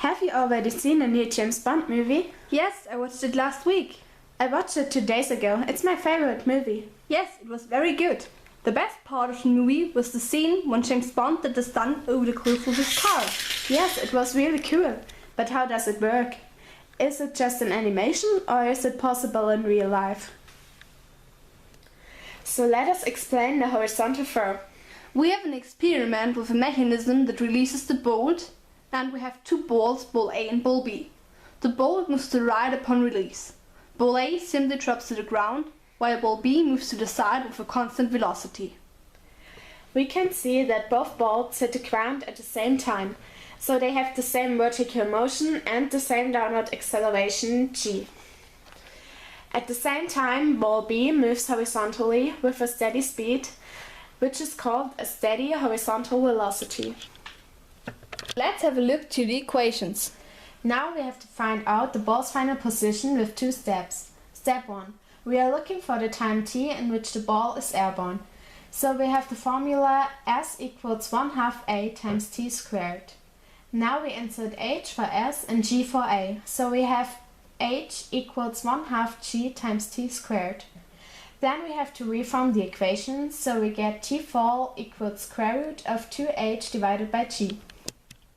Have you already seen a new James Bond movie? Yes, I watched it last week. I watched it 2 days ago. It's my favorite movie. Yes, it was very good. The best part of the movie was the scene when James Bond did the stunt over the cliff with his car. Yes, it was really cool. But how does it work? Is it just an animation or is it possible in real life? So let us explain the horizontal throw. We have an experiment with a mechanism that releases the bolt, and we have 2 balls, ball A and ball B. The bolt moves to the right upon release. Ball A simply drops to the ground, while ball B moves to the side with a constant velocity. We can see that both balls hit the ground at the same time, so they have the same vertical motion and the same downward acceleration g. At the same time, ball B moves horizontally with a steady speed, which is called a steady horizontal velocity. Let's have a look to the equations. Now we have to find out the ball's final position with 2 steps. Step 1. We are looking for the time t in which the ball is airborne. So we have the formula s equals 1/2 a times t squared. Now we insert h for s and g for a. So we have h equals 1/2 g times t squared. Then we have to reform the equation, so we get t fall equals square root of 2h divided by g.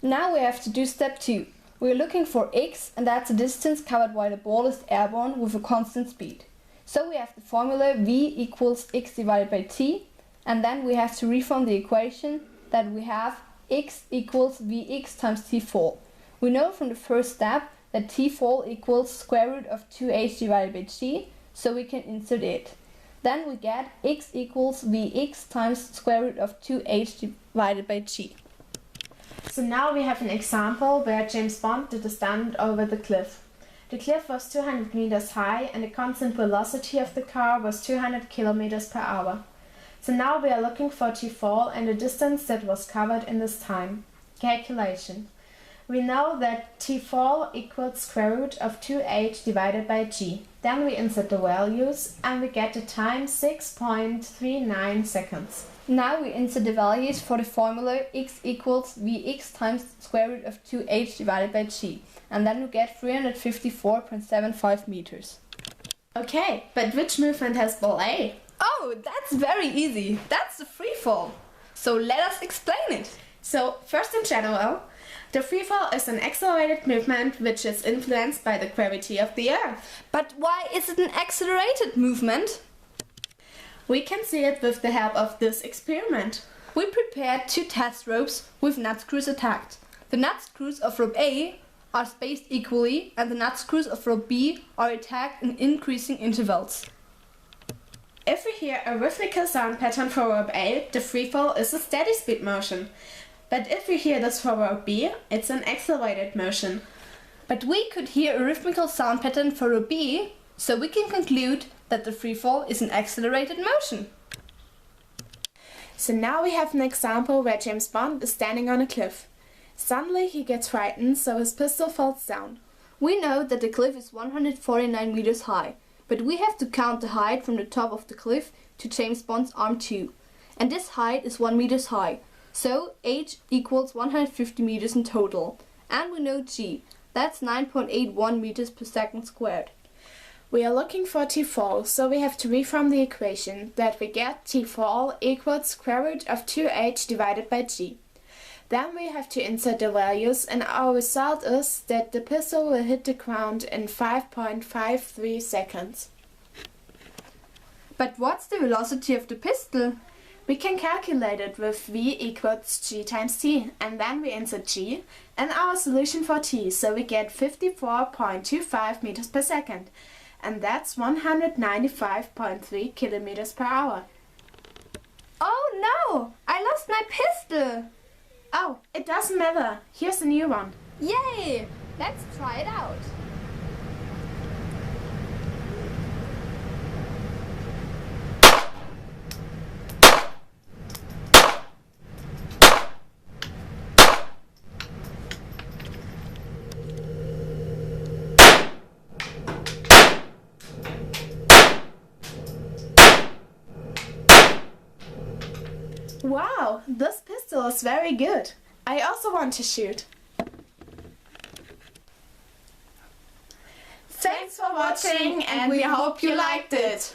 Now we have to do step 2. We are looking for x, and that's the distance covered while the ball is airborne with a constant speed. So we have the formula v equals x divided by t, and then we have to reform the equation that we have x equals vx times t fall. We know from the first step that t fall equals square root of 2h divided by g, so we can insert it. Then we get x equals vx times square root of 2h divided by g. So now we have an example where James Bond did a stunt over the cliff. The cliff was 200 meters high and the constant velocity of the car was 200 kilometers per hour. So now we are looking for t fall and the distance that was covered in this time. Calculation. We know that t fall equals square root of 2h divided by g. Then we insert the values and we get the time 6.39 seconds. Now we insert the values for the formula x equals vx times square root of 2h divided by g, and then we get 354.75 meters. Okay, but which movement has ball A? Oh, that's very easy. That's the free fall. So let us explain it. So, first in general, the free fall is an accelerated movement which is influenced by the gravity of the Earth. But why is it an accelerated movement? We can see it with the help of this experiment. We prepared 2 test ropes with nut screws attached. The nut screws of rope A are spaced equally and the nut screws of rope B are attacked in increasing intervals. If we hear a rhythmical sound pattern for rope A, the free fall is a steady speed motion. But if we hear this for rope B, it's an accelerated motion. But we could hear a rhythmical sound pattern for rope B, so we can conclude that the free fall is an accelerated motion. So now we have an example where James Bond is standing on a cliff. Suddenly he gets frightened, so his pistol falls down. We know that the cliff is 149 meters high, but we have to count the height from the top of the cliff to James Bond's arm 2. And this height is 1 meters high, so h equals 150 meters in total. And we know g, that's 9.81 meters per second squared. We are looking for t fall, so we have to reform the equation that we get t fall equals square root of 2h divided by g. Then we have to insert the values and our result is that the pistol will hit the ground in 5.53 seconds. But what's the velocity of the pistol? We can calculate it with v equals g times t, and then we insert g and our solution for t, so we get 54.25 meters per second. And that's 195.3 kilometers per hour. Oh no! I lost my pistol! Oh, it doesn't matter. Here's a new one. Yay! Let's try it out. Wow, this pistol is very good. I also want to shoot. Thanks for watching and we hope you liked it!